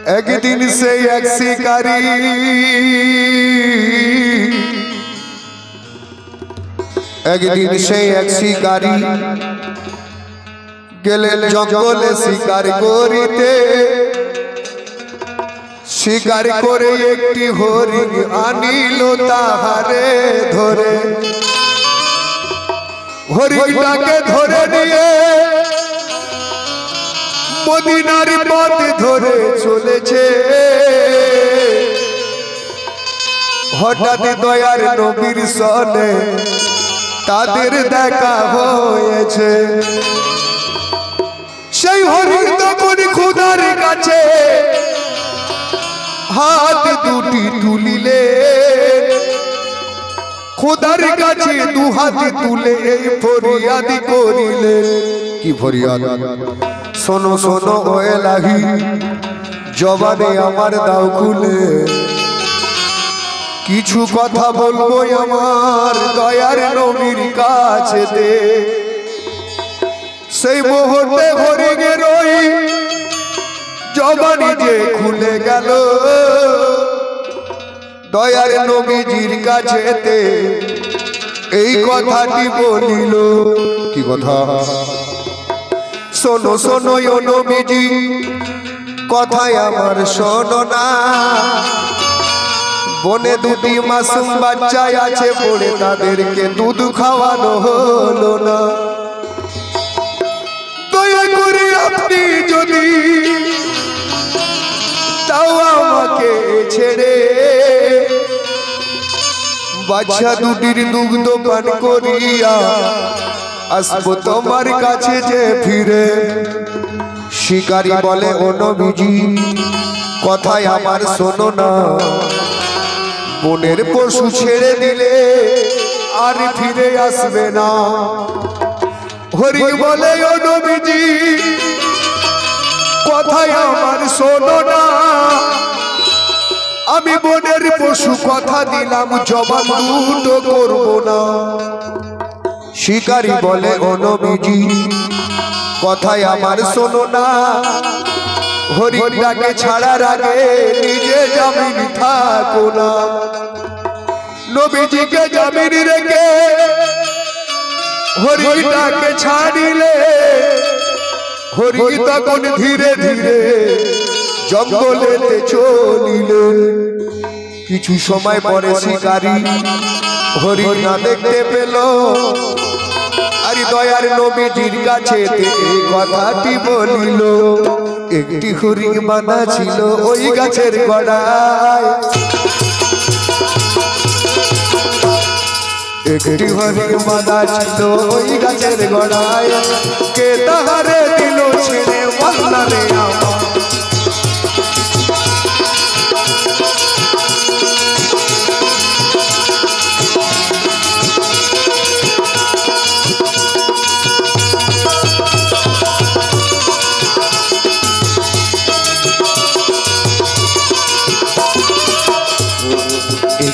একদিন সেই এক শিকারী গেলেন জঙ্গলে শিকার করিতে। শিকার করে একটি হরিণ আনিল তাহারে ধরে। হরিণটাকে ধরে নিয়ে মদিনার পথ ধরে চলেছে। হঠাৎ দয়ার নবীর সনে তাদের দেখা হয়েছে। সেই হরিণ তখন খোদার কাছে হাত দুটি তুলিলে। খোদার কাছে দু হাত তুলে এই ফরিয়াদ করিলেন। কি ফরিয়াদ? শোনো শোনো ও এলাহি, জবানে আমার দাও খুলে। কিছু কথা বলবো আমার দয়ার নবীর কাছে। সেই মুহূর্তে হরিণের ওই জবানি যে খুলে গেল। দয়ার নবীজির কাছেতে এই কথাটি বলিল। কি কথা? শোনো শোনো ও নবীজি, কথায় আমার শোনো না। বনে দুটি মাসুম বাচ্চা আছে পড়ে, তাদেরকে দুধ খাওয়ানো হলো না। দয়া করে আপনি যদি তাও আমাকে ছেড়ে বাচ্চা দুটির দুগ্ধ পান করিয়া আসবো তোমার কাছে যে ফিরে। শিকারী বলে ও নবীজি, কথায় আমার শোনো না। বনের পশু ছেড়ে দিলে আর ফিরে আসবে না। হরিণ বলে ও নবীজি, কথায় আমার শোনো না। আমি বনের পশু কথা দিলাম, জবান দুটো করব না। শিকারী বলে ও নবীজি, কথায় আমার শোনো না। হরিণটাকে ছাড়ার আগে নিজে জামিন থাকো না। নবীজিকে জামিন রেখে হরিণটাকে ছাড়িলে। হরিণ তখন ধীরে ধীরে জঙ্গলেতে চলিলে। কিছু সময় পরে শিকারী হরিণ না দেখতে পেল। আর দয়ার নবীজির কাছে এই কথাটি বলিল। একটি হরিণ বাঁধা ছিল ওই গাছের গোড়ায়। একটি হরিণ বাঁধা ছিল ওই গাছের গোড়ায়। কে তাহারে দিল ছেড়ে বলনা রে আমার।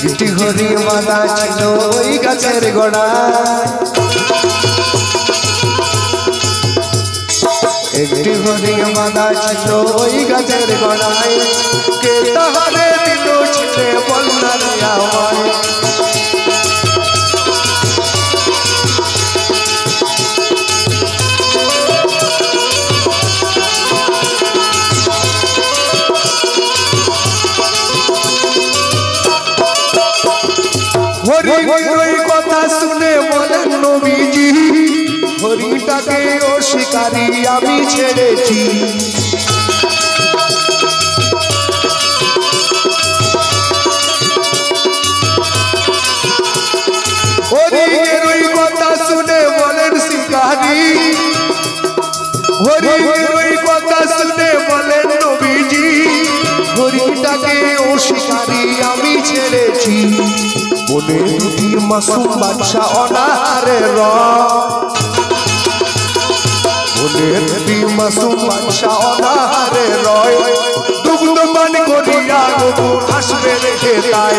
একটি হরিণ বাঁধা ছিল ওই গাছের গোড়ায়। একটি হরিণ বাঁধা ছিল ওই গাছের গোড়ায়। কে তাহারে দিল ছেড়ে বলনা রে আমায়। হরিণ কথা শুনে বলেন নবীজি, হরিণটাকে ও শিকারী আমি ছেড়েছি। হরিণের ওই কথা শুনে বলেন শিকারী, হরিণের ওই কথা শুনে বলেন নবীজি, হরিণটাকে ও শিকারী আমি ছেড়েছি। বনে দুটি মাসুম বাচ্চা অনাহারে বনে দুটি মাসুম বাচ্চা অনাহারে রয়। দুগ্ধ পান করিয়া গরু আসবে রেখে তাই।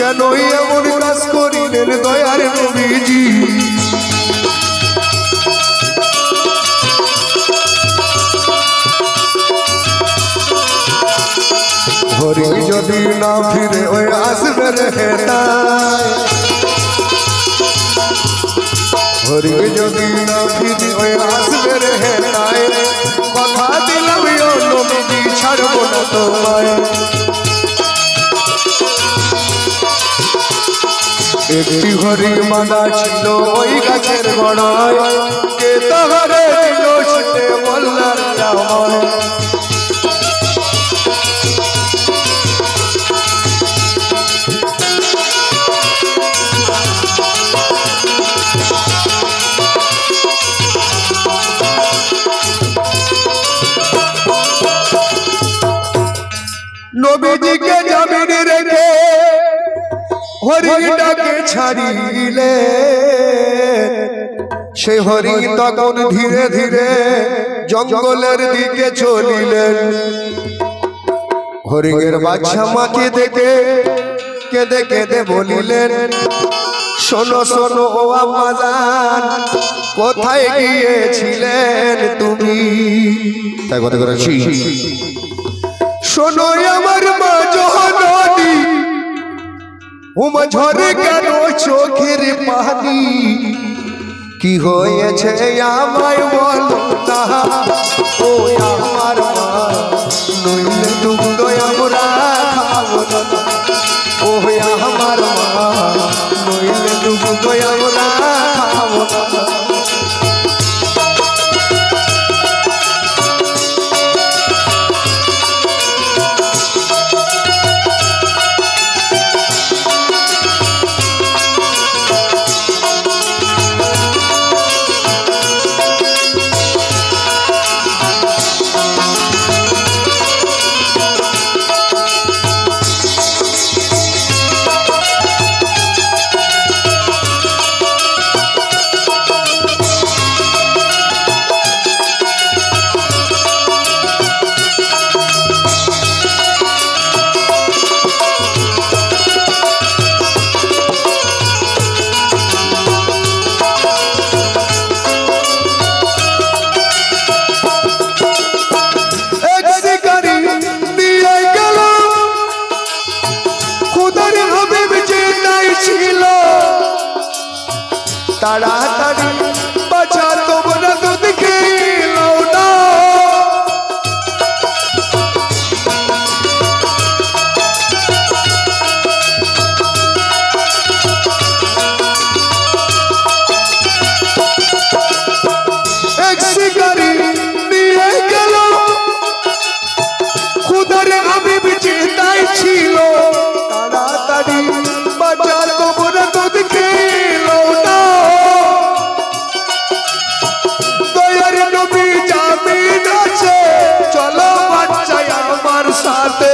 কেনই এমন কাজ করিলেন দয়ার নবীজি হরি যদি না ফিরে ওই আসবে রে হরি যদি না ফিরে ওই আসবে রে কথা দিলাম নবীজি ছাড়বো না তোমায় একটি হরির মালা ছিল ওই গাছের গোড়ায় কে তাহারে দিল ছুটে বললার রামায় নবীজিকে জামিন রেখে হরিটাকে ছাড়িলে সে হরি তখন ধীরে ধীরে জঙ্গলের দিকে চলিলেন হরিণের বাচ্চা মাকে দেখে কেঁদে কেঁদে বলিলেন শোনো শোনো ও আম্মাজান কোথায় গিয়েছিলেন তুমি তাই কথা করেছি শোনো আমার মা জহননী উমা ঝরে কেন চোখের পানি কি হয়েছে আমায় বলো না ও আমার মা নইলে দুধ আমরা খাবো না ও আমার মা নইলে দুধ আমরা খাবো না তাড়াতাড়ি বাঁচা তোমরা দুধ খেলো না এক শিকারি নিয়ে গেল খুদার আমি চিন্তাই ছিল তাড়াতাড়ি বাঁচা তোমরা দুধ খেলো না চলো বাচ্চা আমার সাথে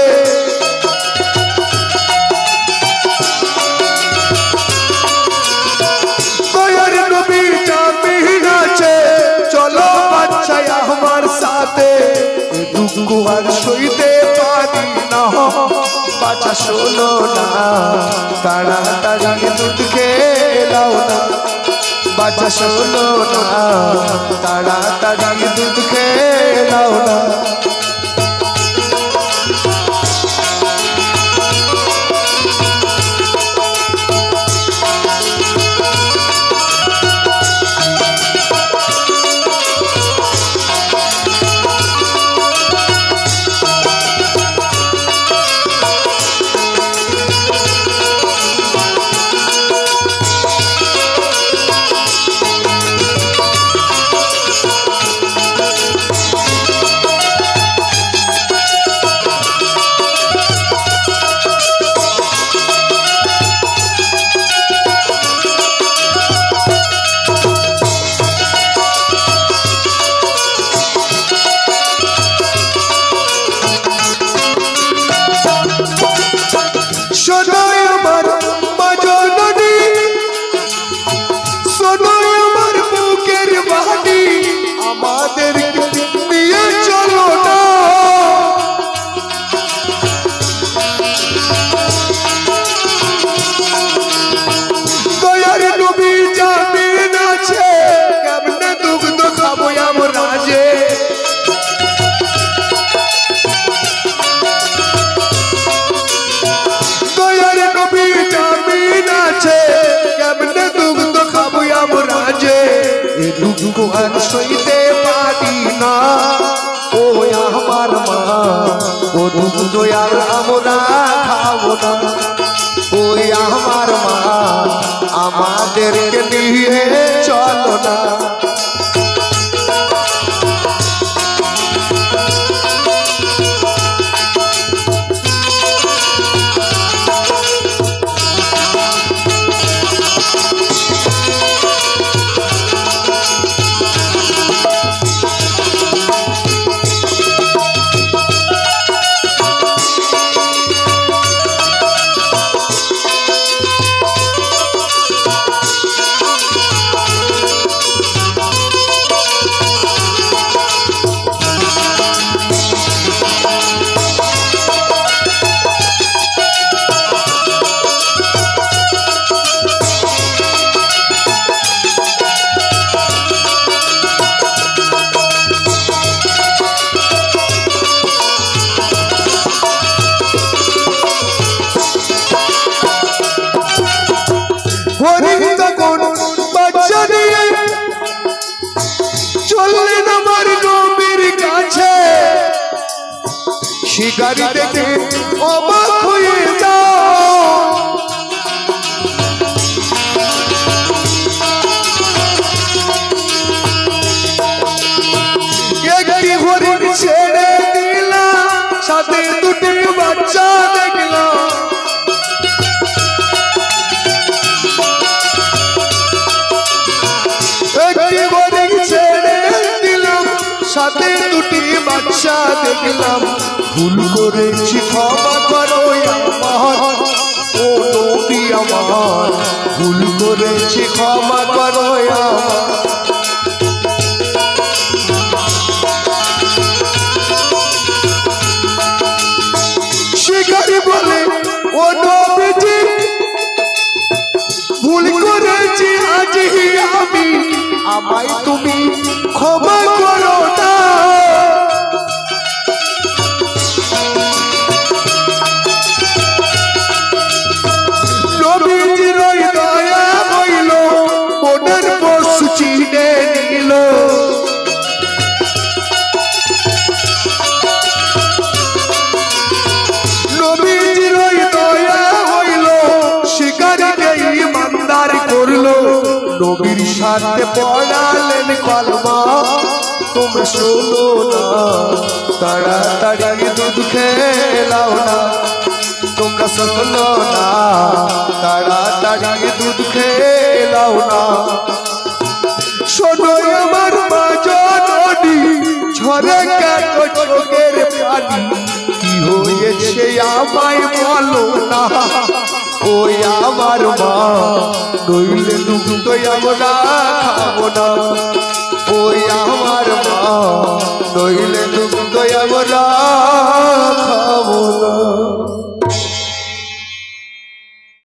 দয়ার নবী জামিন আছে চলো বাচ্চা আমার সাথে দুঃখ আর সইতে পারি না বাচ্চা শোনো না তাড়াতাড়ি দুধ খেলাও না বাচ্চা শোনো না তাড়াতাড়ি দুধ খেলাও না শিকারি দেখে অবাক হয়ে যাও একটি হরিণ ছেড়ে দিলাম সাথে দুটি বাচ্চা দেখলাম একটি হরিণ ছেড়ে দিলাম সাথে দুটি বাচ্চা দেখলাম ভুল করেছি ক্ষমা করো আমার ও নবী আমার ভুল করেছি ক্ষমা করো আমার শিকারি বলে ও নবীজি ভুল করেছি আজই আমি আমায় তুমি ক্ষমা করো না নবীজির দয়া হইল মনের পশু চিনে নিল নবীজির দয়া হইল শিকারীকে ইমানদার করলো নবীর সাথে পড়ালেন কলমা তুমি শোনো না তাড়াতাড়ি দুধ খেলাও না তোমরা শোনো না তাড়াতাড়ি দুধ খেলাও না শোনো আমার মা জননী ঝরে কেন চোখের পানি কি হয়েছে আমায় বলো না ওই আমার মা নইলে দুধ তো আমরা খাবো না ওই আমার মা নইলে দুধ তো আমরা